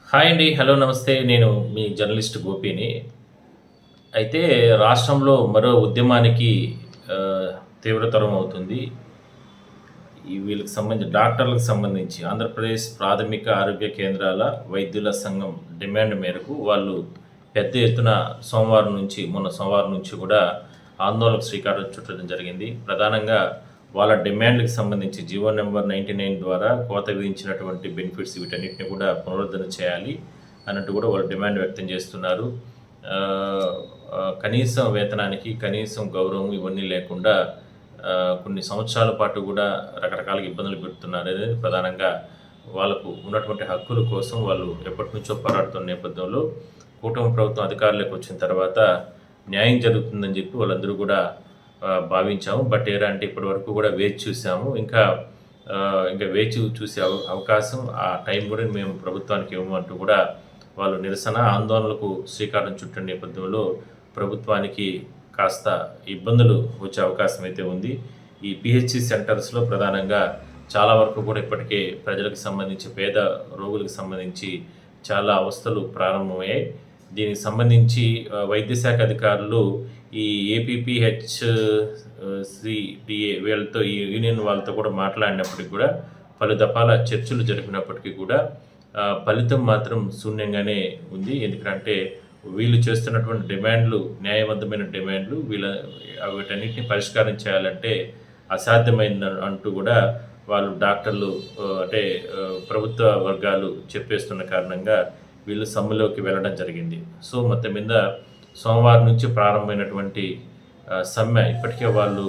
Hi అండి. Hello! నమస్తే. నేను మీ జర్నలిస్ట్ గోపిని. అయితే రాష్ట్రంలో మరో ఉద్యమానికి ఆహ్, తీవ్రతరం అవుతుంది. వీళ్ళకి సంబంధించి డాక్టర్లకు సంబంధించి ఆంధ్రప్రదేశ్ ప్రాథమిక ఆరోగ్య కేంద్రాల వైద్యుల సంఘం డిమాండ్ మేరకు వాళ్ళు పెద్ద ఎత్తున మొన్న సోమవారం నుంచి కూడా ఆందోళనకు శ్రీకారం చుట్టడం జరిగింది. ప్రధానంగా వాళ్ళ డిమాండ్‌లకి సంబంధించి జీవో నంబర్ 99 ద్వారా కోత విధించినటువంటి బెనిఫిట్స్ వీటన్నిటిని కూడా పునరుద్ధరణ చేయాలి అన్నట్టు కూడా వాళ్ళు డిమాండ్ వ్యక్తం చేస్తున్నారు. ఆహ్, కనీసం వేతనానికి కనీసం గౌరవం ఇవన్నీ లేకుండా కొన్ని సంవత్సరాల పాటు కూడా రకరకాలుగా ఇబ్బందులు పెడుతున్నారు అనేది ప్రధానంగా వాళ్ళకు ఉన్నటువంటి హక్కుల కోసం వాళ్ళు ఎప్పటినుంచో పోరాడుతున్న నేపథ్యంలో కూటమి ప్రభుత్వం అధికారంలోకి వచ్చిన తర్వాత న్యాయం జరుగుతుందని చెప్పి వాళ్ళందరూ కూడా భావించాము. బట్ ఏరా అంటే ఇప్పటివరకు కూడా వేచి చూసాము. ఇంకా వేచి చూసే అవకాశం ఆ టైం కూడా మేము ప్రభుత్వానికి ఇవ్వమంటూ కూడా వాళ్ళు నిరసన ఆందోళనలకు శ్రీకారం చుట్టిన నేపథ్యంలో ప్రభుత్వానికి కాస్త ఇబ్బందులు వచ్చే అవకాశం అయితే ఉంది. ఈ పిహెచ్సి సెంటర్స్‌లో ప్రధానంగా చాలా వరకు కూడా ఇప్పటికే ప్రజలకు సంబంధించి పేద రోగులకు సంబంధించి చాలా అవస్థలు ప్రారంభమయ్యాయి. దీనికి సంబంధించి వైద్య శాఖ అధికారులు ఈ ఏపీపీహెచ్‌సిడిఏ వీళ్ళతో ఈ యూనియన్ వాళ్ళతో కూడా మాట్లాడినప్పటికి కూడా పలు దఫాల చర్చలు జరిపినప్పటికీ కూడా ఫలితం మాత్రం శూన్యంగానే ఉంది. ఎందుకంటే వీళ్ళు చేస్తున్నటువంటి డిమాండ్లు న్యాయబద్ధమైన డిమాండ్లు వీటన్నిటిని పరిష్కారం చేయాలంటే అసాధ్యమైంది అంటూ కూడా వాళ్ళు డాక్టర్లు అంటే ప్రభుత్వ వర్గాలు చెప్పేస్తున్న కారణంగా వీళ్ళు సమ్మెలోకి వెళ్ళడం జరిగింది. సో మొత్తం మీద సోమవారం నుంచి ప్రారంభమైనటువంటి సమ్మె ఇప్పటికే వాళ్ళు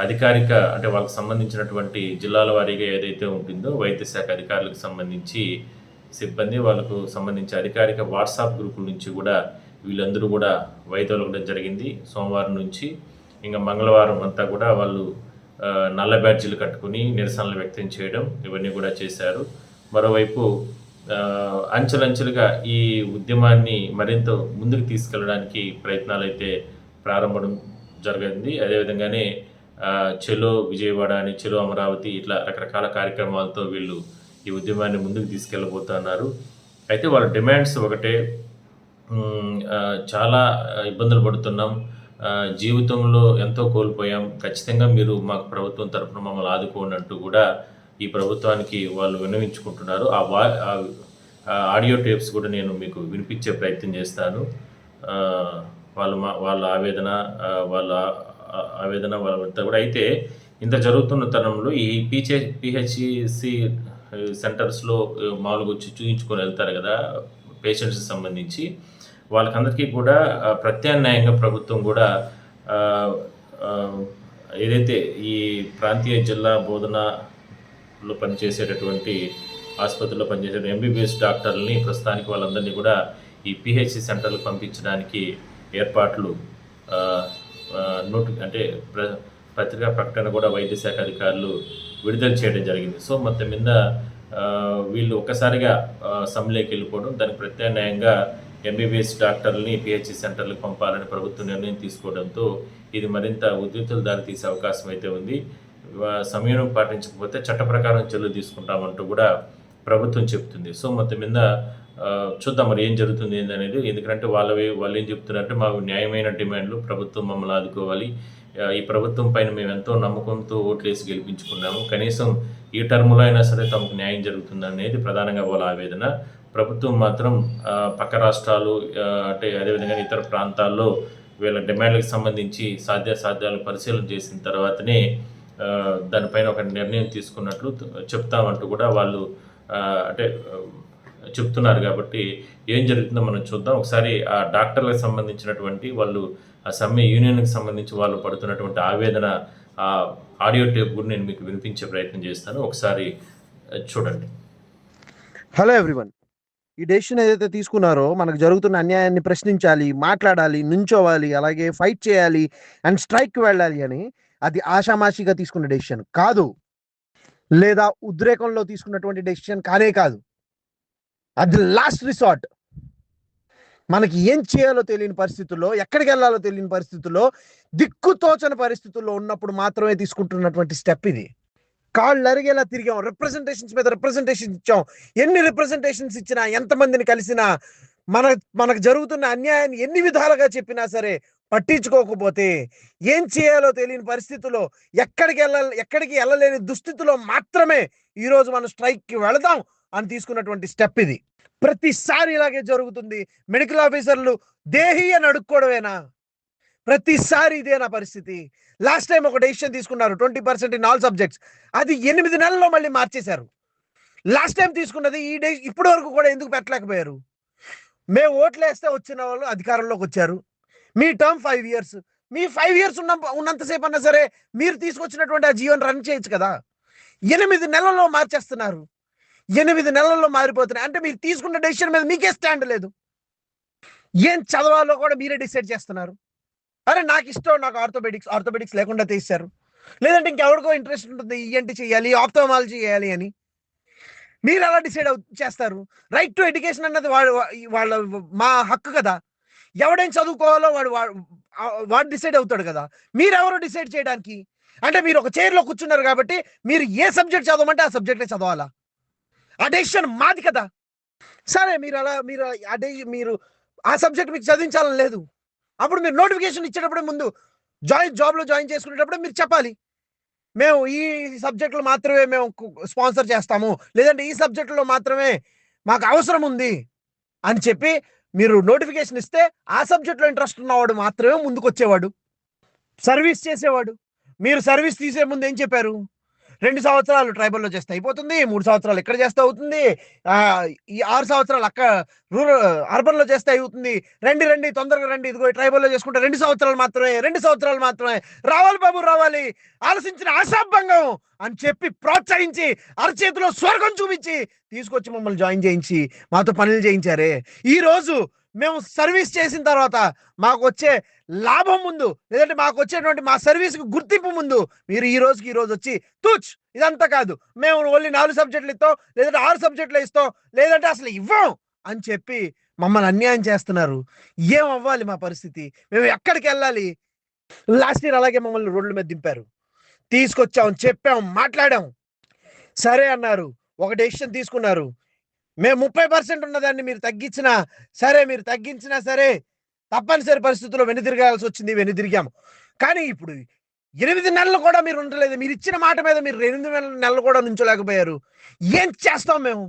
అధికారిక అంటే వాళ్ళకి సంబంధించినటువంటి జిల్లాల వారీగా ఏదైతే ఉంటుందో వైద్య శాఖ అధికారులకు సంబంధించి సిబ్బంది వాళ్ళకు సంబంధించి అధికారిక వాట్సాప్ గ్రూపుల నుంచి కూడా వీళ్ళందరూ కూడా వైదొలగడం జరిగింది సోమవారం నుంచి. ఇంకా మంగళవారం అంతా కూడా వాళ్ళు నల్ల బ్యాడ్జీలు కట్టుకుని నిరసనలు వ్యక్తం చేయడం ఇవన్నీ కూడా చేశారు. మరోవైపు అంచెలంచెలుగా ఈ ఉద్యమాన్ని మరింత ముందుకు తీసుకెళ్ళడానికి ప్రయత్నాలైతే ప్రారంభం జరిగింది. అదేవిధంగానే చలో విజయవాడ అని, చలో అమరావతి ఇట్లా రకరకాల కార్యక్రమాలతో వీళ్ళు ఈ ఉద్యమాన్ని ముందుకు తీసుకెళ్ళబోతున్నారు. అయితే వాళ్ళ డిమాండ్స్ ఒకటే, చాలా ఇబ్బందులు పడుతున్నాం, జీవితంలో ఎంతో కోల్పోయాం, ఖచ్చితంగా మీరు మాకు ప్రభుత్వం తరఫున మమ్మల్ని ఆదుకోండి అంటూ కూడా ఈ ప్రభుత్వానికి వాళ్ళు విన్నవించుకుంటున్నారు. ఆడియో టేప్స్ కూడా నేను మీకు వినిపించే ప్రయత్నం చేస్తాను. వాళ్ళ ఆవేదన వాళ్ళంతా కూడా. అయితే ఇంత జరుగుతున్న తరుణంలో ఈ పిహెచ్సి సెంటర్స్‌లో మామూలుగా వచ్చి చూయించుకొని వెళ్తారు కదా పేషెంట్స్‌కి సంబంధించి. వాళ్ళకందరికీ కూడా ప్రత్యామ్నాయంగా ప్రభుత్వం కూడా ఏదైతే ఈ ప్రాంతీయ జిల్లా బోధనలో పనిచేసేటటువంటి ఆసుపత్రిలో పనిచేసే ఎంబీబీఎస్ డాక్టర్లని ప్రస్తుతానికి వాళ్ళందరినీ కూడా ఈ పిహెచ్సి సెంటర్లకు పంపించడానికి ఏర్పాట్లు అంటే పత్రికా ప్రకటన కూడా వైద్య శాఖ అధికారులు విడుదల చేయడం జరిగింది. సో మొత్తం మీద వీళ్ళు ఒక్కసారిగా సమ్మెలోకి వెళ్ళిపోవడం, దానికి ప్రత్యామ్నాయంగా ఎంబీబీఎస్ డాక్టర్లని పిహెచ్సి సెంటర్లకు పంపాలని ప్రభుత్వం నిర్ణయం తీసుకోవడంతో ఇది మరింత ఉద్రిక్తతలు దారితీసే అవకాశం అయితే ఉంది. సమయం పాటించకపోతే చట్ట ప్రకారం చర్యలు తీసుకుంటామంటూ కూడా ప్రభుత్వం చెప్తుంది. సో మొత్తం మీద చూద్దాం మరి ఏం జరుగుతుంది ఏందనేది. ఎందుకంటే వాళ్ళు ఏం చెప్తున్నారంటే మాకు న్యాయమైన డిమాండ్లు, ప్రభుత్వం మమ్మల్ని ఆదుకోవాలి, ఈ ప్రభుత్వం పైన మేము ఎంతో నమ్మకంతో ఓట్లేసి గెలిపించుకున్నాము, కనీసం ఈ టర్మ్లో అయినా సరే తమకు న్యాయం జరుగుతుందనేది ప్రధానంగా వాళ్ళ ఆవేదన. ప్రభుత్వం మాత్రం పక్క రాష్ట్రాలు అంటే అదేవిధంగా ఇతర ప్రాంతాల్లో వీళ్ళ డిమాండ్లకు సంబంధించి సాధ్యాసాధ్యాలు పరిశీలన చేసిన తర్వాతనే దానిపైన ఒక నిర్ణయం తీసుకున్నట్లు చెప్తామంటూ కూడా వాళ్ళు అంటే చెప్తున్నారు. కాబట్టి ఏం జరుగుతుందో మనం చూద్దాం. ఒకసారి ఆ డాక్టర్లకు సంబంధించినటువంటి వాళ్ళు ఆ సమ్మె యూనియన్కి సంబంధించి వాళ్ళు పడుతున్నటువంటి ఆవేదన ఆడియో టేప్ కూడా నేను మీకు వినిపించే ప్రయత్నం చేస్తాను. ఒకసారి చూడండి. హలో ఎవ్రీవన్, ఈ డెసిషన్ ఏదైతే తీసుకున్నారో మనకు జరుగుతున్న అన్యాయాన్ని ప్రశ్నించాలి, మాట్లాడాలి, నుంచోవాలి, అలాగే ఫైట్ చేయాలి అండ్ స్ట్రైక్ వెళ్ళాలి అని, అది ఆషామాషిగా తీసుకున్న డెసిషన్ కాదు, లేదా ఉద్రేకంలో తీసుకున్నటువంటి డెసిషన్ కానే కాదు. అది లాస్ట్ రిసార్ట్. మనకి ఏం చేయాలో తెలియని పరిస్థితుల్లో, ఎక్కడికి వెళ్ళాలో తెలియని పరిస్థితుల్లో, దిక్కుతోచని పరిస్థితుల్లో ఉన్నప్పుడు మాత్రమే తీసుకుంటున్నటువంటి స్టెప్ ఇది. కాళ్ళు అరిగేలా తిరిగాం, రిప్రజెంటేషన్స్ మీద రిప్రజెంటేషన్ ఇచ్చాం. ఎన్ని రిప్రజెంటేషన్స్ ఇచ్చినా, ఎంతమందిని కలిసినా, మన మనకు జరుగుతున్న అన్యాయాన్ని ఎన్ని విధాలుగా చెప్పినా సరే పట్టించుకోకపోతే, ఏం చేయాలో తెలియని పరిస్థితుల్లో, ఎక్కడికి వెళ్ళలేని దుస్థితిలో మాత్రమే ఈరోజు మనం స్ట్రైక్కి వెళదాం అని తీసుకున్నటువంటి స్టెప్ ఇది. ప్రతిసారి ఇలాగే జరుగుతుంది. మెడికల్ ఆఫీసర్లు దేహి అని అడుక్కోవడమేనా? ప్రతిసారి ఇదే నా పరిస్థితి. లాస్ట్ టైం ఒక డెసిషన్ తీసుకున్నారు 20% ఇన్ ఆల్ సబ్జెక్ట్స్. అది 8 నెలల్లో మళ్ళీ మార్చేశారు. లాస్ట్ టైం తీసుకున్నది ఇప్పటి వరకు కూడా ఎందుకు పెట్టలేకపోయారు? మేము ఓట్లేస్తే వచ్చిన వాళ్ళు అధికారంలోకి వచ్చారు. మీ టర్మ్ 5 ఇయర్స్. మీ 5 ఇయర్స్ ఉన్నంతసేపు అన్నా సరే మీరు తీసుకొచ్చినటువంటి ఆ జీవన్ రన్ చేయొచ్చు కదా. 8 నెలల్లో మార్చేస్తున్నారు. 8 నెలల్లో మారిపోతున్నాయి అంటే మీరు తీసుకున్న డెసిషన్ మీద మీకే స్టాండ్ లేదు. ఏం చదవాలో కూడా మీరే డిసైడ్ చేస్తున్నారు. అరే నాకు ఇష్టం, నాకు ఆర్థోపెడిక్స్ లేకుండా తీశారు. లేదంటే ఇంకెవరికో ఇంట్రెస్ట్ ఉంటుంది, ఈఎన్టీ చేయాలి, ఆప్థాల్మాలజీ చేయాలి అని. మీరు ఎలా డిసైడ్ చేస్తారు? రైట్ టు ఎడ్యుకేషన్ అన్నది వాళ్ళ మా హక్కు కదా. ఎవడేం చదువుకోవాలో వాడు డిసైడ్ అవుతాడు కదా. మీరెవరు డిసైడ్ చేయడానికి? అంటే మీరు ఒక చైర్లో కూర్చున్నారు కాబట్టి మీరు ఏ సబ్జెక్ట్ చదవమంటే ఆ సబ్జెక్టే చదవాలా? ఆ డెసిషన్ మాది కదా. సరే మీరు ఆ సబ్జెక్ట్ మీకు చదివించాలని లేదు. అప్పుడు మీరు నోటిఫికేషన్ ఇచ్చేటప్పుడే ముందు జాబ్లో జాయిన్ చేసుకునేటప్పుడే మీరు చెప్పాలి, మేము ఈ సబ్జెక్టులు మాత్రమే మేము స్పాన్సర్ చేస్తాము, లేదంటే ఈ సబ్జెక్టులో మాత్రమే మాకు అవసరం ఉంది అని చెప్పి మీరు నోటిఫికేషన్ ఇస్తే ఆ సబ్జెక్టులో ఇంట్రెస్ట్ ఉన్నవాడు మాత్రమే ముందుకు వచ్చేవాడు, సర్వీస్ చేసేవాడు. మీరు సర్వీస్ తీసే ముందు ఏం చెప్పారు? 2 సంవత్సరాలు ట్రైబల్లో చేస్తే అయిపోతుంది, 3 సంవత్సరాలు ఇక్కడ చేస్తే అవుతుంది, ఈ 6 సంవత్సరాలు అర్బన్లో చేస్తే అవుతుంది, రండి తొందరగా రండి, ఇదిగో ట్రైబల్లో చేసుకుంటే 2 సంవత్సరాలు మాత్రమే రావాలి బాబు రావాలి, ఆలోచించిన ఆశాభంగం అని చెప్పి ప్రోత్సహించి అరచేతిలో స్వర్గం చూపించి తీసుకొచ్చి మమ్మల్ని జాయిన్ చేయించి మాతో పనులు చేయించారే. ఈరోజు మేము సర్వీస్ చేసిన తర్వాత మాకు వచ్చే లాభం ముందు, లేదంటే మాకు వచ్చేటువంటి మా సర్వీస్కి గుర్తింపు ముందు మీరు ఈ రోజు వచ్చి ఇదంతా కాదు, మేము ఓన్లీ 4 సబ్జెక్టులు ఇస్తాం, లేదంటే 6 సబ్జెక్టులు ఇస్తాం, లేదంటే అసలు ఇవ్వం అని చెప్పి మమ్మల్ని అన్యాయం చేస్తున్నారు. ఏం అవ్వాలి మా పరిస్థితి? మేము ఎక్కడికి వెళ్ళాలి? లాస్ట్ ఇయర్ అలాగే మమ్మల్ని రోడ్ల మీద దింపారు. తీసుకొచ్చాం, చెప్పాం, మాట్లాడాం, సరే అన్నారు, ఒక డెసిషన్ తీసుకున్నారు. మేము 30% ఉన్నదాన్ని మీరు తగ్గించినా సరే తప్పనిసరి పరిస్థితుల్లో వెనుదిరగాల్సి వచ్చింది, వెనుదిరిగాము. కానీ ఇప్పుడు 8 నెలలు కూడా మీరు ఉండలేదు. మీరు ఇచ్చిన మాట మీద మీరు 8 నెలలు కూడా నుంచోలేకపోయారు. ఏం చేస్తాం మేము?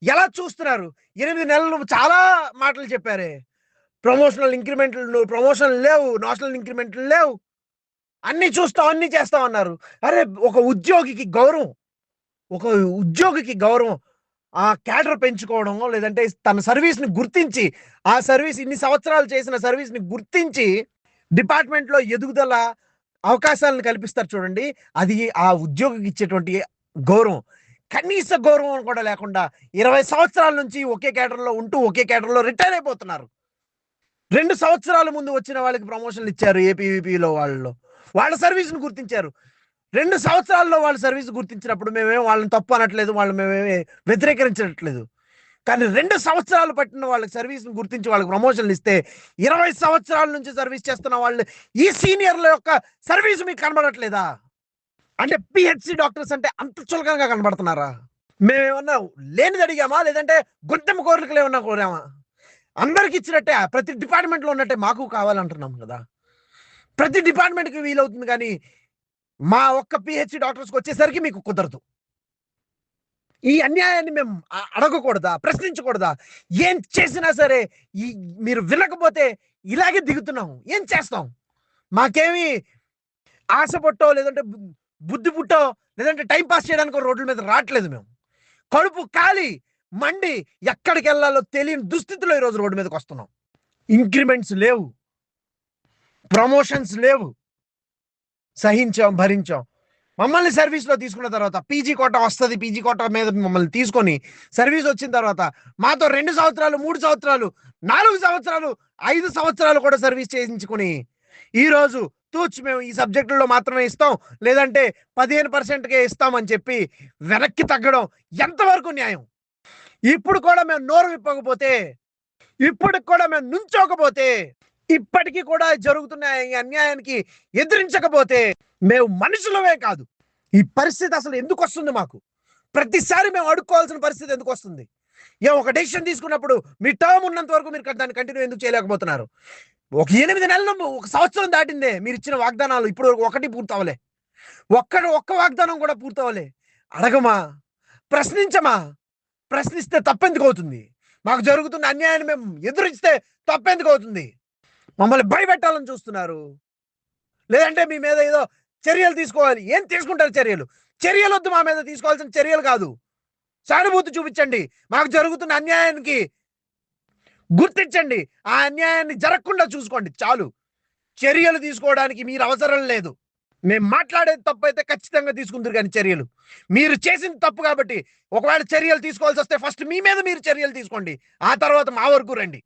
ఎలా చూస్తున్నారు? 8 నెలలు చాలా మాటలు చెప్పారే, ప్రమోషనల్ లేవు, నేషనల్ ఇంక్రిమెంట్లు లేవు, అన్ని చూస్తాం, అన్ని చేస్తాం అన్నారు. అరే ఒక ఉద్యోగికి గౌరవం, ఆ క్యాడర్ పెంచుకోవడం, లేదంటే తన సర్వీస్ని గుర్తించి, ఆ సర్వీస్ ఇన్ని సంవత్సరాలు చేసిన సర్వీస్ని గుర్తించి డిపార్ట్మెంట్లో ఎదుగుదల అవకాశాలను కల్పిస్తారు చూడండి, అది ఆ ఉద్యోగికి ఇచ్చేటువంటి గౌరవం. కనీస గౌరవం కూడా లేకుండా 20 సంవత్సరాల నుంచి ఒకే క్యాడర్లో ఉంటూ ఒకే క్యాడర్లో రిటైర్ అయిపోతున్నారు. 2 సంవత్సరాల ముందు వచ్చిన వాళ్ళకి ప్రమోషన్లు ఇచ్చారు. ఏపీవీపీలో వాళ్ళ సర్వీస్ని గుర్తించారు. 2 సంవత్సరాల్లో వాళ్ళ సర్వీస్ గుర్తించినప్పుడు మేమేం వాళ్ళని తప్పు అనట్లేదు, వాళ్ళు మేమేమి వ్యతిరేకరించట్లేదు. కానీ 2 సంవత్సరాలు పట్టిన వాళ్ళకి సర్వీస్ని గుర్తించి వాళ్ళకి ప్రమోషన్లు ఇస్తే 20 సంవత్సరాల నుంచి సర్వీస్ చేస్తున్న వాళ్ళు ఈ సీనియర్ల యొక్క సర్వీస్ మీకు కనబడట్లేదా? అంటే పిహెచ్సి డాక్టర్స్ అంటే అంత చులకనగా కనబడుతున్నారా? మేమేమన్నా లేనిది అడిగామా, లేదంటే గుంటెమ్మ కోరికలు ఏమన్నా కోరామా? అందరికి ఇచ్చినట్టే ప్రతి డిపార్ట్మెంట్లో ఉన్నట్టే మాకు కావాలంటున్నాం కదా. ప్రతి డిపార్ట్మెంట్కి వీలవుతుంది, కానీ మా ఒక్క పిహెచ్సి డాక్టర్స్కి వచ్చేసరికి మీకు కుదరదు. ఈ అన్యాయాన్ని మేము అడగకూడదా? ప్రశ్నించకూడదా? ఏం చేసినా సరే మీరు వినకపోతే ఇలాగే దిగుతున్నాము. ఏం చేస్తాం? మాకేమి ఆశ పుట్టో, లేదంటే బుద్ధి పుట్టో, లేదంటే టైం పాస్ చేయడానికి రోడ్ల మీద రావట్లేదు. మేము కడుపు కాలి మండి ఎక్కడికి వెళ్ళాలో తెలియని దుస్థితిలో ఈరోజు రోడ్డు మీదకి వస్తున్నాం. ఇంక్రిమెంట్స్ లేవు, ప్రమోషన్స్ లేవు, సహించాం, భరించాం. మమ్మల్ని సర్వీస్లో తీసుకున్న తర్వాత పీజీ కోటా వస్తుంది, పీజీ కోటా మీద మమ్మల్ని తీసుకొని సర్వీస్ వచ్చిన తర్వాత మాతో 2 సంవత్సరాలు, 3 సంవత్సరాలు, 4 సంవత్సరాలు, 5 సంవత్సరాలు కూడా సర్వీస్ చేయించుకుని ఈరోజు మేము ఈ సబ్జెక్టుల్లో మాత్రమే ఇస్తాం, లేదంటే 15%కే ఇస్తామని చెప్పి వెనక్కి తగ్గడం ఎంతవరకు న్యాయం? ఇప్పుడు కూడా మేము నోరు విప్పకపోతే, ఇప్పటికి కూడా మేము నుంచోకపోతే, ఇప్పటికీ కూడా జరుగుతున్న ఈ అన్యాయానికి ఎదిరించకపోతే మేము మనుషులమే కాదు, ఈ పరిస్థితి అసలు ఎందుకు వస్తుంది మాకు? ప్రతిసారి మేము అడుక్కోవాల్సిన పరిస్థితి ఎందుకు వస్తుంది? ఒక డెసిషన్ తీసుకున్నప్పుడు మీ టర్మ్ ఉన్నంత వరకు మీరు దాన్ని కంటిన్యూ ఎందుకు చేయలేకపోతున్నారు? ఒక 8 నెలలు, ఒక సంవత్సరం దాటిందే మీరు ఇచ్చిన వాగ్దానాలు ఇప్పుడు వరకు ఒకటి పూర్తవలే. ఒక్క వాగ్దానం కూడా పూర్తవలే. అడగమా? ప్రశ్నించమా? ప్రశ్నిస్తే తప్పెందుకు అవుతుంది? మాకు జరుగుతున్న అన్యాయాన్ని మేము ఎదురిస్తే తప్పెందుకు అవుతుంది? మమ్మల్ని భయపెట్టాలని చూస్తున్నారు. లేదంటే మీ మీద ఏదో చర్యలు తీసుకోవాలి. ఏం తీసుకుంటారు చర్యలు? చర్యలు వద్దు, మా మీద తీసుకోవాల్సిన చర్యలు కాదు. సానుభూతి చూపించండి. మాకు జరుగుతున్న అన్యాయానికి గుర్తించండి. ఆ అన్యాయాన్ని జరగకుండా చూసుకోండి చాలు. చర్యలు తీసుకోవడానికి మీరు అవసరం లేదు. మేము మాట్లాడేది తప్పు అయితే ఖచ్చితంగా తీసుకుందరు కానీ చర్యలు. మీరు చేసింది తప్పు కాబట్టి ఒకవేళ చర్యలు తీసుకోవాల్సి వస్తే ఫస్ట్ మీ మీద మీరు చర్యలు తీసుకోండి. ఆ తర్వాత మా వరకు రండి.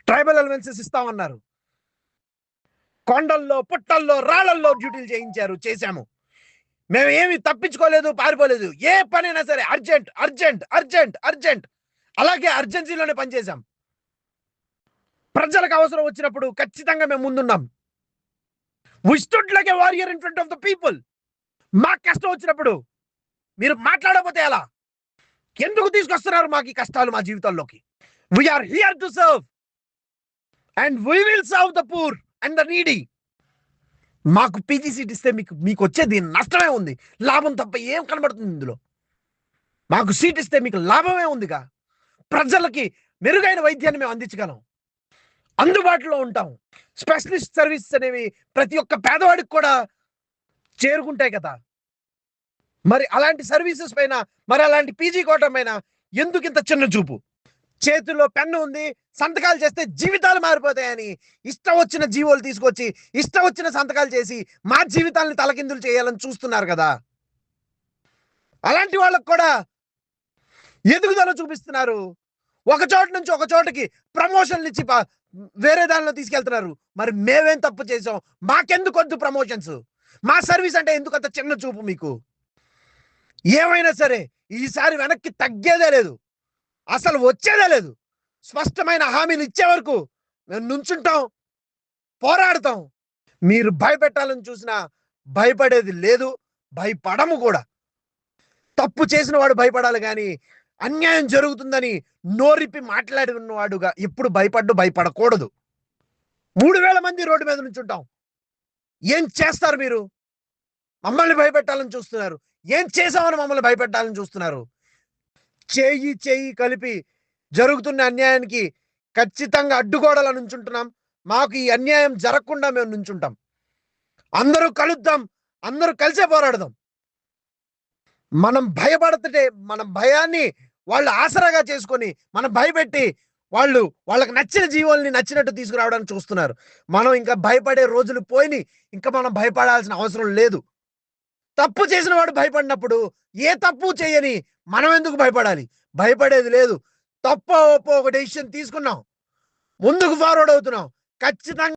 ట్రైబల్ అలవెన్సెస్ ఇస్తామన్నారు. కొండల్లో, పుట్టల్లో, రాళ్లల్లో డ్యూటీలు చేశాము. మేము ఏమి తప్పించుకోలేదు, పారిపోలేదు. ఏ పనైనా సరే అర్జెంట్ అర్జెంట్ అర్జెంట్ అర్జెంట్ అలాగే అర్జెన్సీలోనే పనిచేశాం. ప్రజలకు అవసరం వచ్చినప్పుడు ఖచ్చితంగా మేము ముందున్నాం. We stood like a warrior in front of the people. మాకు కష్టం వచ్చినప్పుడు మీరు మాట్లాడకపోతే ఎలా? ఎందుకు తీసుకొస్తున్నారు మాకు ఈ కష్టాలు మా జీవితాల్లోకి? We are here to serve and we will serve the poor and the needy. మాకు పీజీ సీట్ ఇస్తే మీకు వచ్చేది నష్టమే ఉంది, లాభం తప్ప ఏం కనబడుతుంది ఇందులో? మాకు సీట్ ఇస్తే మీకు లాభమే ఉందిగా. ప్రజలకి మెరుగైన వైద్యాన్ని మేము అందించగలం, అందుబాటులో ఉంటాం. స్పెషలిస్ట్ సర్వీస్ అనేవి ప్రతి ఒక్క పేదవాడికి కూడా చేరుకుంటాయి కదా. మరి అలాంటి సర్వీసెస్ పైన, మరి అలాంటి పీజీ కోటం పైన ఎందుకు ఇంత చిన్న చూపు? చేతిలో పెన్ను ఉంది, సంతకాలు చేస్తే జీవితాలు మారిపోతాయని ఇష్టం వచ్చిన జీవోలు తీసుకొచ్చి ఇష్టం వచ్చిన సంతకాలు చేసి మా జీవితాలను తలకిందులు చేయాలని చూస్తున్నారు కదా. అలాంటి వాళ్ళకు కూడా ఎదుగుదల చూపిస్తున్నారు. ఒక చోట నుంచి ఒక చోటకి ప్రమోషన్లు ఇచ్చి వేరే దానిలో తీసుకెళ్తున్నారు. మరి మేమేం తప్పు చేసాం? మాకెందుకు వద్దు ప్రమోషన్స్? మా సర్వీస్ అంటే ఎందుకు అంత చిన్న చూపు మీకు? ఏమైనా సరే ఈసారి వెనక్కి తగ్గేదే లేదు, అసలు వచ్చేదే లేదు. స్పష్టమైన హామీలు ఇచ్చే వరకు మేము నుంచుంటాం, పోరాడతాం. మీరు భయపెట్టాలని చూసినా భయపడేది లేదు, భయపడము కూడా. తప్పు చేసిన వాడు భయపడాలి కానీ అన్యాయం జరుగుతుందని నోరిప్పి మాట్లాడి ఉన్నవాడుగా ఎప్పుడు భయపడకూడదు. 3000 మంది రోడ్డు మీద నుంచుంటాం. ఏం చేస్తారు మీరు? మమ్మల్ని భయపెట్టాలని చూస్తున్నారు. ఏం చేసామని మమ్మల్ని భయపెట్టాలని చూస్తున్నారు? చేయి కలిపి జరుగుతున్న అన్యాయానికి ఖచ్చితంగా అడ్డుగోడలా నుంచుంటున్నాం. మాకు ఈ అన్యాయం జరగకుండా మేము నుంచుంటాం. అందరూ కలుద్దాం, అందరూ కలిసే పోరాడదాం. మనం భయపడుతుంటే మన భయాన్ని వాళ్ళు ఆసరాగా చేసుకొని మనం భయపెట్టి వాళ్ళకి నచ్చిన జీవుల్ని నచ్చినట్టు తీసుకురావడానికి చూస్తున్నారు. మనం ఇంకా భయపడే రోజులు పోయినాయి. ఇంకా మనం భయపడాల్సిన అవసరం లేదు. తప్పు చేసిన వాడు భయపడినప్పుడు ఏ తప్పు చేయని మనం ఎందుకు భయపడాలి? భయపడేది లేదు. తప్పో ఒప్పో ఒక డెసిషన్ తీసుకున్నాం, ముందుకు ఫార్వర్డ్ అవుతున్నాం. ఖచ్చితంగా